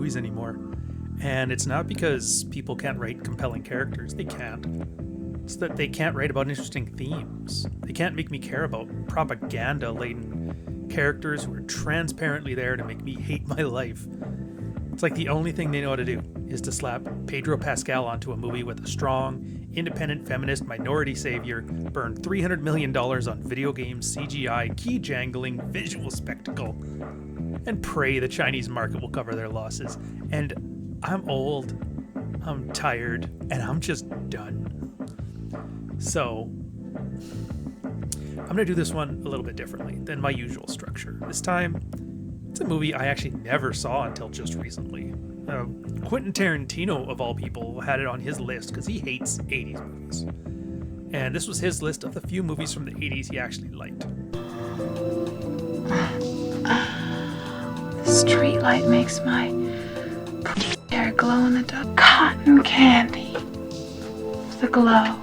movies anymore. And it's not because people can't write compelling characters. They can't. It's that they can't write about interesting themes. They can't make me care about propaganda-laden characters who are transparently there to make me hate my life. It's like the only thing they know how to do is to slap Pedro Pascal onto a movie with a strong, independent feminist minority savior, burn $300 million on video games, CGI, key-jangling, visual spectacle, and pray the Chinese market will cover their losses. And I'm old, I'm tired, and I'm just done. So, I'm going to do this one a little bit differently than my usual structure. This time, it's a movie I actually never saw until just recently. Quentin Tarantino, of all people, had it on his list because he hates 80s movies. And this was his list of the few movies from the 80s he actually liked. The street light makes my hair glow in the dark. Cotton candy. The glow.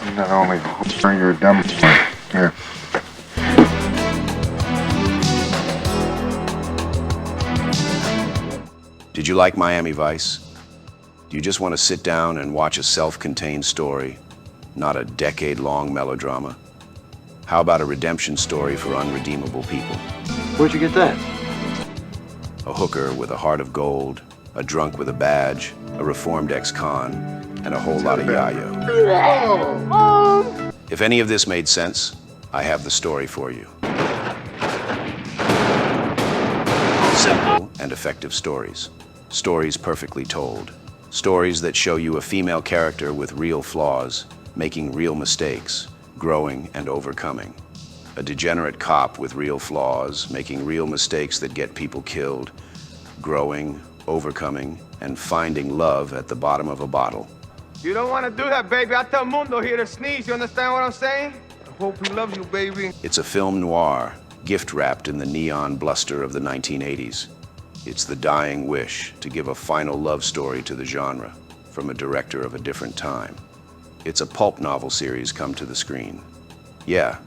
I'm not only you're a dumb here. Did you like Miami Vice? Do you just want to sit down and watch a self-contained story, not a decade-long melodrama? How about a redemption story for unredeemable people? Where'd you get that? A hooker with a heart of gold, a drunk with a badge, a reformed ex-con, and a whole lot of yayo. If any of this made sense, I have the story for you. Simple and effective stories. Stories perfectly told. Stories that show you a female character with real flaws, making real mistakes, growing and overcoming. A degenerate cop with real flaws, making real mistakes that get people killed, growing, overcoming, and finding love at the bottom of a bottle. You don't want to do that, baby. I tell Mundo here to sneeze. You understand what I'm saying? I hope he loves you, baby. It's a film noir, gift-wrapped in the neon bluster of the 1980s. It's the dying wish to give a final love story to the genre from a director of a different time. It's a pulp novel series come to the screen. Yeah,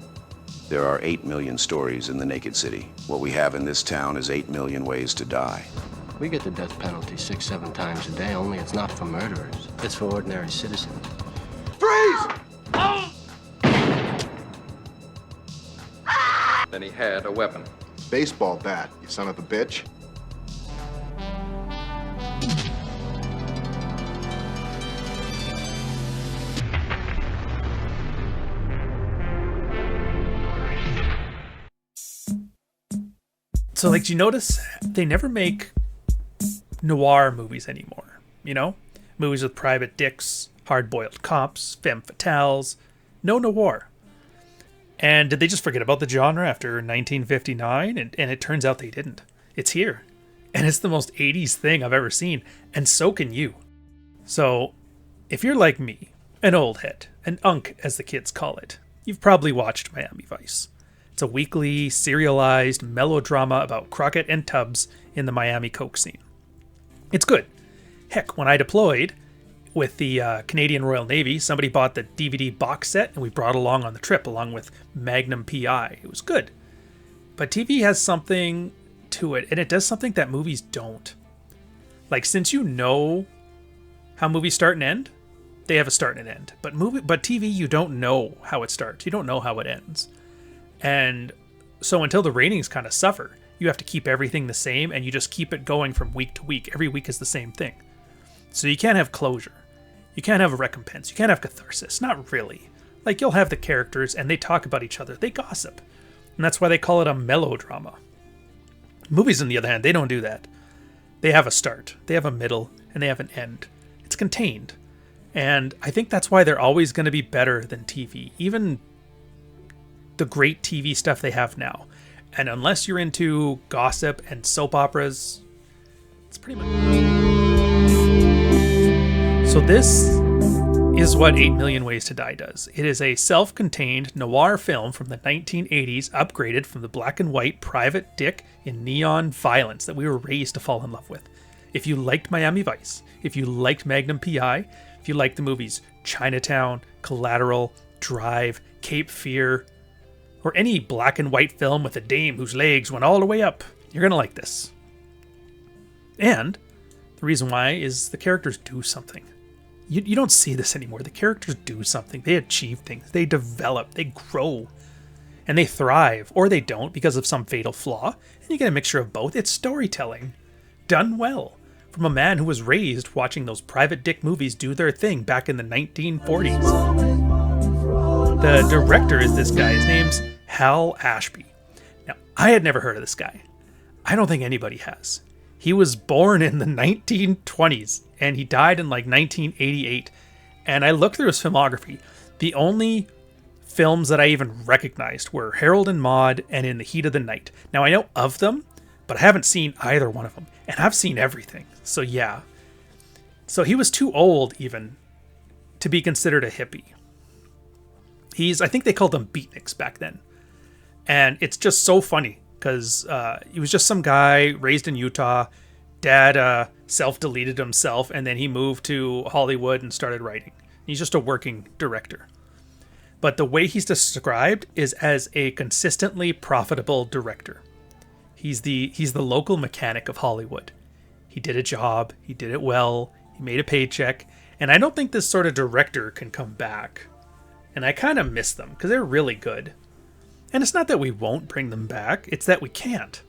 there are 8 million stories in the naked city. What we have in this town is 8 million ways to die. We get the death penalty 6-7 times a day, only it's not for murderers. It's for ordinary citizens. Freeze! Then he had a weapon. Baseball bat, you son of a bitch. So, like, do you notice they never make noir movies anymore? You know? Movies with private dicks, hard-boiled cops, femme fatales. No noir. And did they just forget about the genre after 1959? And it turns out they didn't. It's here. And it's the most 80s thing I've ever seen. And so can you. So, if you're like me, an old head, an unk as the kids call it, you've probably watched Miami Vice. It's a weekly, serialized melodrama about Crockett and Tubbs in the Miami coke scene. It's good. Heck, when I deployed with the Canadian Royal Navy, somebody bought the DVD box set and we brought along on the trip along with Magnum PI. It was good. But TV has something to it, and it does something that movies don't. Like, since you know how movies start and end, they have a start and an end. But TV, you don't know how it starts. You don't know how it ends. And so until the ratings kind of suffer, you have to keep everything the same, and you just keep it going from week to week. Every week is the same thing. So you can't have closure. You can't have a recompense. You can't have catharsis. Not really. Like, you'll have the characters, and they talk about each other. They gossip. And that's why they call it a melodrama. Movies, on the other hand, they don't do that. They have a start. They have a middle, and they have an end. It's contained. And I think that's why they're always going to be better than TV. Even the great TV stuff they have now. And unless you're into gossip and soap operas, it's pretty much... So this is what 8 Million Ways to Die does. It is a self-contained noir film from the 1980s, upgraded from the black and white private dick in neon violence that we were raised to fall in love with. If you liked Miami Vice, if you liked Magnum PI, if you liked the movies Chinatown, Collateral, Drive, Cape Fear, or any black and white film with a dame whose legs went all the way up, You're going to like this. And the reason why is the characters do something. You don't see this anymore. The characters do something. They achieve things. They develop. They grow. And they thrive. Or they don't because of some fatal flaw. And you get a mixture of both. It's storytelling. Done well. From a man who was raised watching those private dick movies do their thing back in the 1940s. The director is this guy. His name's Hal Ashby. Now, I had never heard of this guy. I don't think anybody has. He was born in the 1920s and he died in like 1988. And I looked through his filmography. The only films that I even recognized were Harold and Maude and In the Heat of the Night. Now I know of them, but I haven't seen either one of them. And I've seen everything. So yeah. So he was too old even to be considered a hippie. I think they called them beatniks back then. And it's just so funny because he was just some guy raised in Utah. Dad self-deleted himself and then he moved to Hollywood and started writing. He's just a working director. But the way he's described is as a consistently profitable director. He's the local mechanic of Hollywood. He did a job, he did it well, he made a paycheck, and I don't think this sort of director can come back. And I kind of miss them because they're really good. And it's not that we won't bring them back, it's that we can't.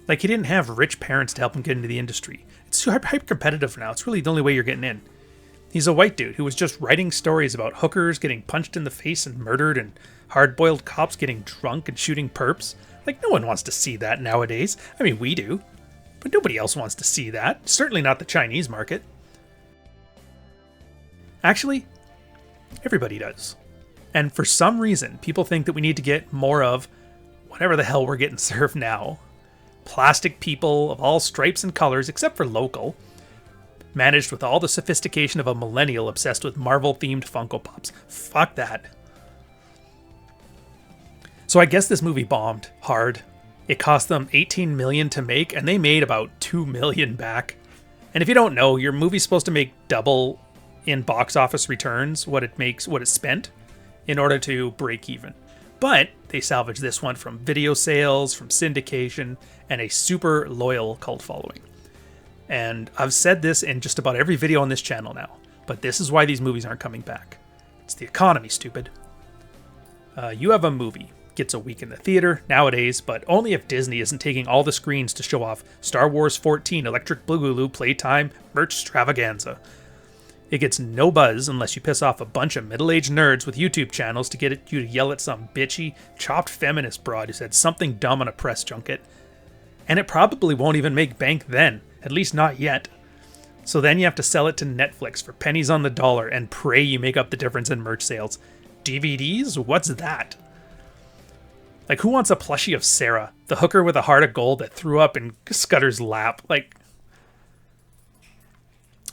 Like, he didn't have rich parents to help him get into the industry. It's hyper competitive now. It's really the only way you're getting in. He's a white dude who was just writing stories about hookers getting punched in the face and murdered and hard-boiled cops getting drunk and shooting perps. Like, no one wants to see that nowadays. I mean, we do. But nobody else wants to see that. Certainly not the Chinese market. Actually, everybody does. And for some reason, people think that we need to get more of whatever the hell we're getting served now. Plastic people of all stripes and colors, except for local. Managed with all the sophistication of a millennial obsessed with Marvel-themed Funko Pops. Fuck that. So I guess this movie bombed hard. It cost them $18 million to make, and they made about $2 million back. And if you don't know, your movie's supposed to make double in box office returns what it spent in order to break even. But they salvaged this one from video sales, from syndication, and a super loyal cult following. And I've said this in just about every video on this channel now, but this is why these movies aren't coming back. It's the economy, stupid. You have a movie, gets a week in the theater nowadays, but only if Disney isn't taking all the screens to show off Star Wars 14 Electric Boogaloo Playtime merch extravaganza. It gets no buzz unless you piss off a bunch of middle-aged nerds with YouTube channels to get you to yell at some bitchy, chopped feminist broad who said something dumb on a press junket. And it probably won't even make bank then, at least not yet. So then you have to sell it to Netflix for pennies on the dollar and pray you make up the difference in merch sales. DVDs? What's that? Like, who wants a plushie of Sarah, the hooker with a heart of gold that threw up in Scudder's lap? Like,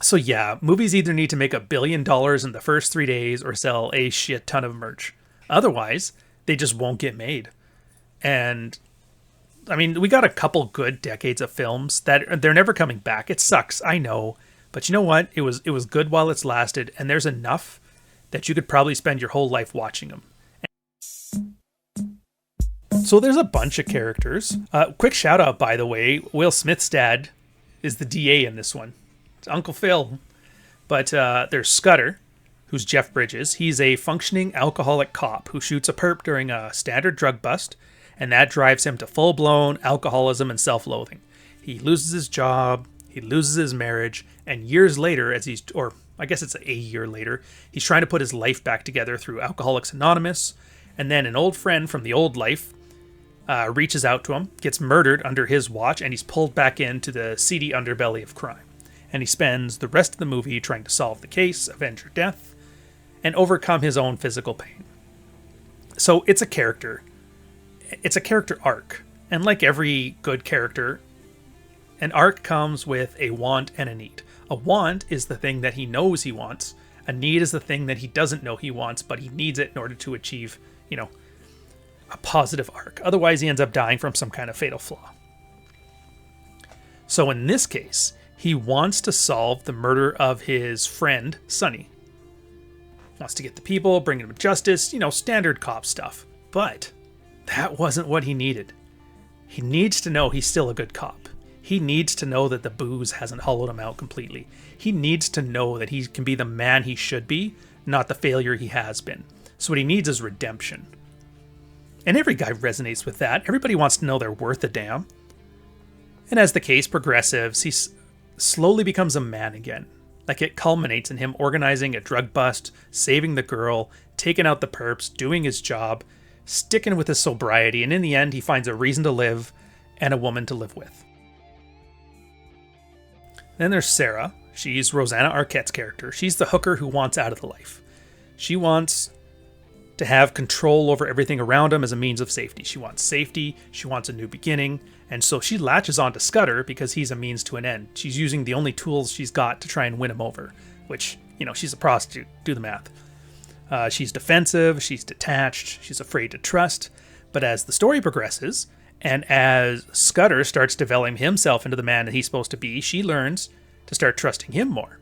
so yeah, movies either need to make $1 billion in the first 3 days or sell a shit ton of merch. Otherwise, they just won't get made. And I mean, we got a couple good decades of films that they're never coming back. It sucks, I know. But you know what? It was good while it's lasted, and there's enough that you could probably spend your whole life watching them. So there's a bunch of characters. Quick shout out, by the way, Will Smith's dad is the DA in this one. It's Uncle Phil. But there's Scudder, who's Jeff Bridges. He's a functioning alcoholic cop who shoots a perp during a standard drug bust, and that drives him to full-blown alcoholism and self-loathing. He loses his job, he loses his marriage, and years later, or I guess it's a year later, he's trying to put his life back together through Alcoholics Anonymous, and then an old friend from the old life reaches out to him, gets murdered under his watch, and he's pulled back into the seedy underbelly of crime. And he spends the rest of the movie trying to solve the case, avenge her death, and overcome his own physical pain. So it's a character. It's a character arc. And like every good character, an arc comes with a want and a need. A want is the thing that he knows he wants. A need is the thing that he doesn't know he wants, but he needs it in order to achieve, a positive arc. Otherwise, he ends up dying from some kind of fatal flaw. So in this case, he wants to solve the murder of his friend, Sonny. Wants to get the people, bring them to justice, standard cop stuff. But that wasn't what he needed. He needs to know he's still a good cop. He needs to know that the booze hasn't hollowed him out completely. He needs to know that he can be the man he should be, not the failure he has been. So what he needs is redemption. And every guy resonates with that. Everybody wants to know they're worth a damn. And as the case progresses, he slowly becomes a man again. Like, it culminates in him organizing a drug bust, saving the girl, taking out the perps, doing his job, sticking with his sobriety, and in the end, he finds a reason to live and a woman to live with. Then there's Sarah. She's Rosanna Arquette's character. She's the hooker who wants out of the life. She wants to have control over everything around him as a means of safety. She wants safety. She wants a new beginning. And so she latches on to Scudder because he's a means to an end. She's using the only tools she's got to try and win him over, which, she's a prostitute. Do the math. She's defensive. She's detached. She's afraid to trust. But as the story progresses, and as Scudder starts developing himself into the man that he's supposed to be, she learns to start trusting him more.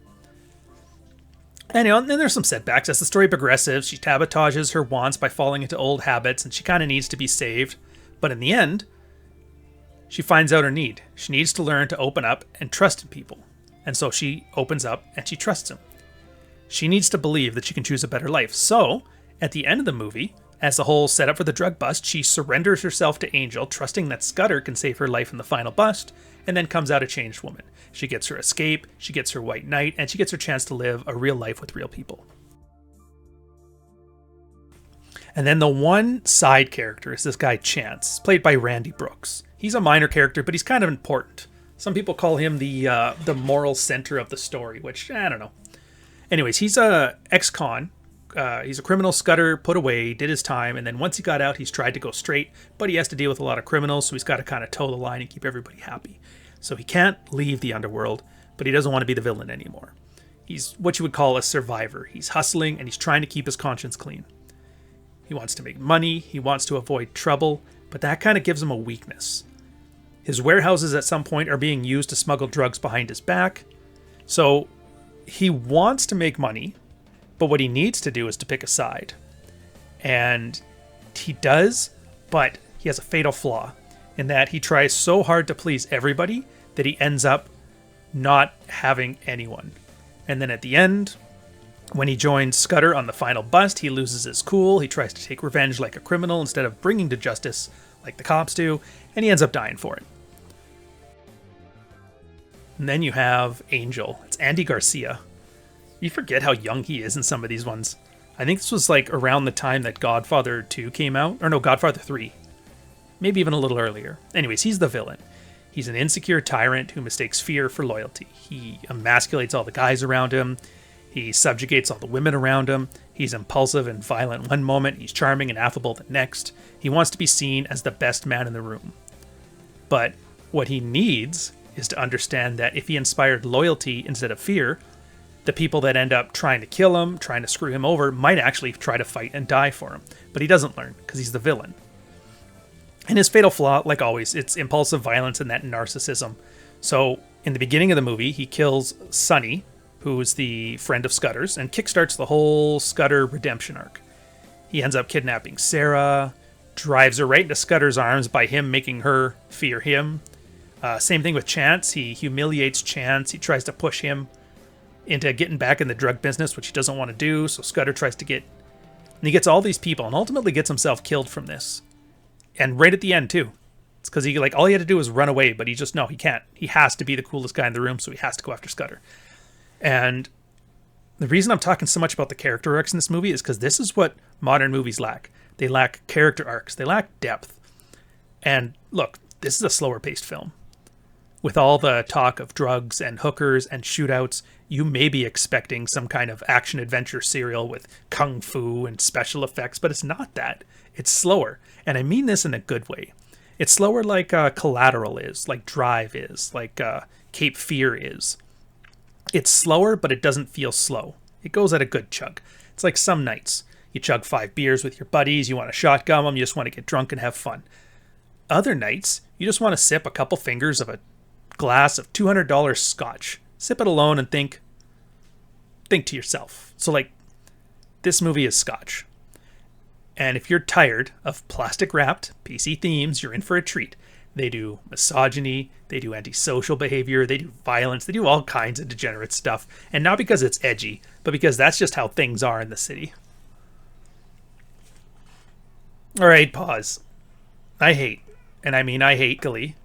And then there's some setbacks. As the story progresses, she sabotages her wants by falling into old habits, and she kind of needs to be saved. But in the end, she finds out her need. She needs to learn to open up and trust in people. And so she opens up and she trusts him. She needs to believe that she can choose a better life. So, at the end of the movie, as the whole setup for the drug bust, she surrenders herself to Angel, trusting that Scudder can save her life in the final bust, and then comes out a changed woman. She gets her escape, she gets her white knight, and she gets her chance to live a real life with real people. And then the one side character is this guy Chance, played by Randy Brooks. He's a minor character, but he's kind of important. Some people call him the moral center of the story, which, I don't know. Anyways, he's a ex-con. He's a criminal. Scudder put away, did his time, and then once he got out, he's tried to go straight, but he has to deal with a lot of criminals, so he's got to kind of toe the line and keep everybody happy. So he can't leave the underworld, but he doesn't want to be the villain anymore. He's what you would call a survivor. He's hustling, and he's trying to keep his conscience clean. He wants to make money, he wants to avoid trouble, but that kind of gives him a weakness. His warehouses at some point are being used to smuggle drugs behind his back, so he wants to make money, but what he needs to do is to pick a side. And he does, but he has a fatal flaw in that he tries so hard to please everybody that he ends up not having anyone. And then at the end, when he joins Scudder on the final bust, he loses his cool. He tries to take revenge like a criminal instead of bringing to justice like the cops do, and he ends up dying for it. And then you have Angel. It's Andy Garcia. You forget how young he is in some of these ones. I think this was like around the time that Godfather 2 came out. Or no, Godfather 3. Maybe even a little earlier. Anyways, he's the villain. He's an insecure tyrant who mistakes fear for loyalty. He emasculates all the guys around him. He subjugates all the women around him. He's impulsive and violent one moment. He's charming and affable the next. He wants to be seen as the best man in the room. But what he needs is to understand that if he inspired loyalty instead of fear, the people that end up trying to kill him, trying to screw him over, might actually try to fight and die for him. But he doesn't learn, because he's the villain. And his fatal flaw, like always, it's impulsive violence and that narcissism. So, in the beginning of the movie, he kills Sonny, who's the friend of Scudder's, and kickstarts the whole Scudder redemption arc. He ends up kidnapping Sarah, drives her right into Scudder's arms by him making her fear him. Same thing with Chance. He humiliates Chance. He tries to push him into getting back in the drug business, which he doesn't want to do. So Scudder tries to get... And he gets all these people and ultimately gets himself killed from this. And right at the end, too. It's because he, all he had to do was run away, but he just, no, he can't. He has to be the coolest guy in the room, so he has to go after Scudder. And the reason I'm talking so much about the character arcs in this movie is because this is what modern movies lack. They lack character arcs. They lack depth. And look, this is a slower paced film. With all the talk of drugs and hookers and shootouts, you may be expecting some kind of action-adventure serial with kung fu and special effects, but it's not that. It's slower. And I mean this in a good way. It's slower like Collateral is, like Drive is, like Cape Fear is. It's slower, but it doesn't feel slow. It goes at a good chug. It's like some nights. You chug 5 beers with your buddies, you want to shotgun them, you just want to get drunk and have fun. Other nights, you just want to sip a couple fingers of a glass of $200 scotch. Sip it alone and think to yourself. So this movie is scotch. And if you're tired of plastic wrapped PC themes, you're in for a treat. They do misogyny, they do antisocial behavior, they do violence, they do all kinds of degenerate stuff. And not because it's edgy, but because that's just how things are in the city. All right, pause. I hate Glee.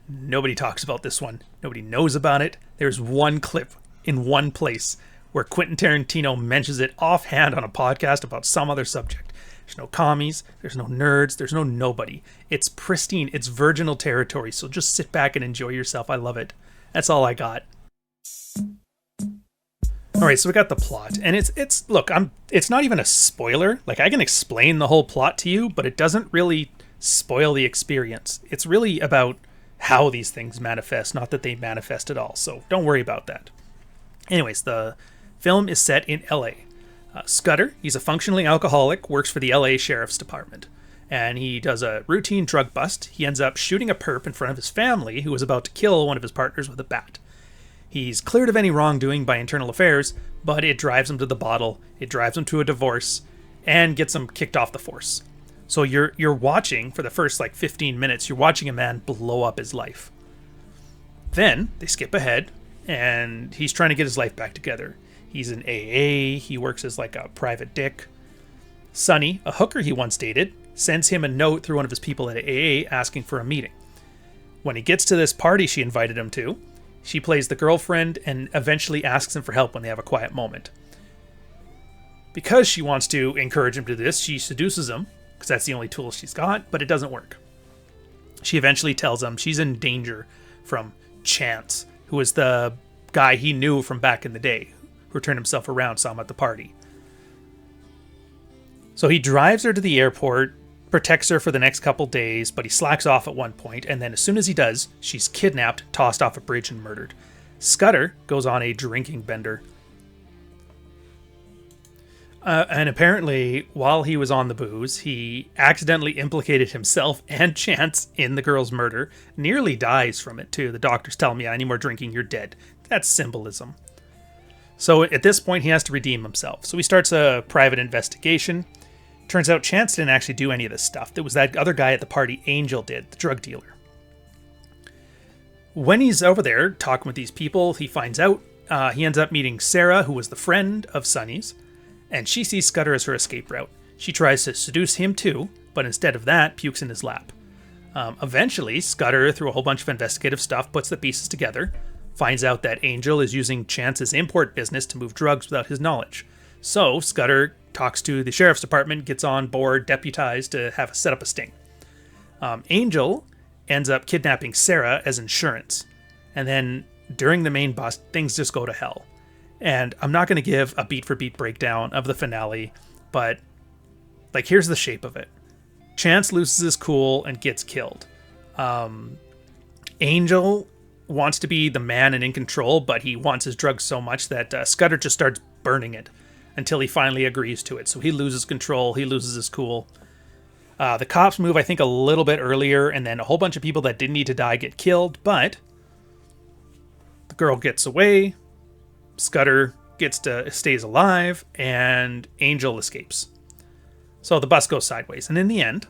Nobody talks about this one. Nobody knows about it. There's one clip in one place where Quentin Tarantino mentions it offhand on a podcast about some other subject. There's no commies, there's no nerds, there's no nobody. It's pristine, it's virginal territory, so just sit back and enjoy yourself. I love it. That's all I got. Alright, so we got the plot, and it's not even a spoiler. Like, I can explain the whole plot to you, but it doesn't really spoil the experience. It's really about how these things manifest, not that they manifest at all, so don't worry about that. Anyways, the film is set in LA. Scudder, he's a functionally alcoholic, works for the LA Sheriff's Department, and he does a routine drug bust. He ends up shooting a perp in front of his family who was about to kill one of his partners with a bat. He's cleared of any wrongdoing by internal affairs, but it drives him to the bottle, it drives him to a divorce, and gets him kicked off the force. So you're watching, for the first 15 minutes, you're watching a man blow up his life. Then they skip ahead, and he's trying to get his life back together. He's in AA, he works as a private dick. Sunny, a hooker he once dated, sends him a note through one of his people at AA asking for a meeting. When he gets to this party she invited him to, she plays the girlfriend and eventually asks him for help when they have a quiet moment. Because she wants to encourage him to this, she seduces him, because that's the only tool she's got, but it doesn't work. She eventually tells him she's in danger from Chance, who is the guy he knew from back in the day, who turned himself around, saw him at the party. So he drives her to the airport, protects her for the next couple days, but he slacks off at one point, and then as soon as he does, she's kidnapped, tossed off a bridge, and murdered. Scudder goes on a drinking bender. And apparently, while he was on the booze, he accidentally implicated himself and Chance in the girl's murder. Nearly dies from it, too. The doctors tell me, any more drinking, you're dead. That's symbolism. So at this point, he has to redeem himself. So he starts a private investigation. Turns out Chance didn't actually do any of this stuff. It was that other guy at the party, Angel, did, the drug dealer. When he's over there talking with these people, he finds out he ends up meeting Sarah, who was the friend of Sunny's, and she sees Scudder as her escape route. She tries to seduce him too, but instead of that, pukes in his lap. Eventually, Scudder, through a whole bunch of investigative stuff, puts the pieces together, finds out that Angel is using Chance's import business to move drugs without his knowledge. So Scudder talks to the sheriff's department, gets on board, deputized to set up a sting. Angel ends up kidnapping Sarah as insurance. And then during the main bust, things just go to hell. And I'm not going to give a beat-for-beat breakdown of the finale, but here's the shape of it. Chance loses his cool and gets killed. Angel wants to be the man and in control, but he wants his drugs so much that Scudder just starts burning it until he finally agrees to it. So he loses control, he loses his cool. The cops move, I think, a little bit earlier, and then a whole bunch of people that didn't need to die get killed, but the girl gets away, Scudder stays alive, and Angel escapes. So the bus goes sideways, and in the end,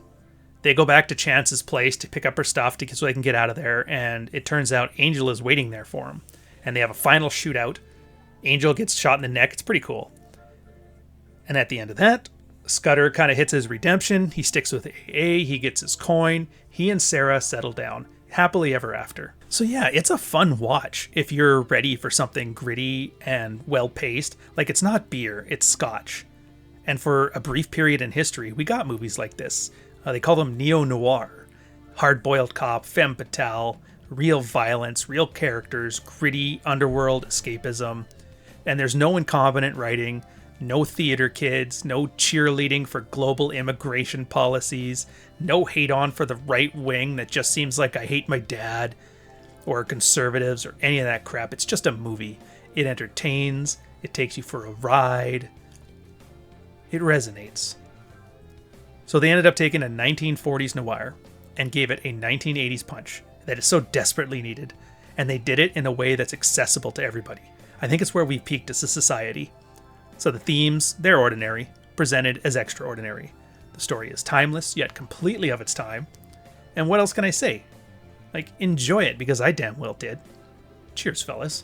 they go back to Chance's place to pick up her stuff so they can get out of there, and it turns out Angel is waiting there for him. And they have a final shootout. Angel gets shot in the neck. It's pretty cool. And at the end of that, Scudder kind of hits his redemption. He sticks with AA. He gets his coin. He and Sarah settle down. Happily ever after. So yeah, it's a fun watch if you're ready for something gritty and well-paced. It's not beer, it's scotch. And for a brief period in history, we got movies like this. They call them neo-noir. Hard-boiled cop, femme fatale, real violence, real characters, gritty underworld escapism. And there's no incompetent writing, no theater kids, no cheerleading for global immigration policies, no hate on for the right wing that just seems like I hate my dad, or conservatives, or any of that crap. It's just a movie. It entertains, it takes you for a ride, it resonates. So they ended up taking a 1940s noir and gave it a 1980s punch that is so desperately needed, and they did it in a way that's accessible to everybody. I think it's where we've peaked as a society. So the themes, they're ordinary, presented as extraordinary. The story is timeless, yet completely of its time. And what else can I say? Like, enjoy it, because I damn well did. Cheers, fellas.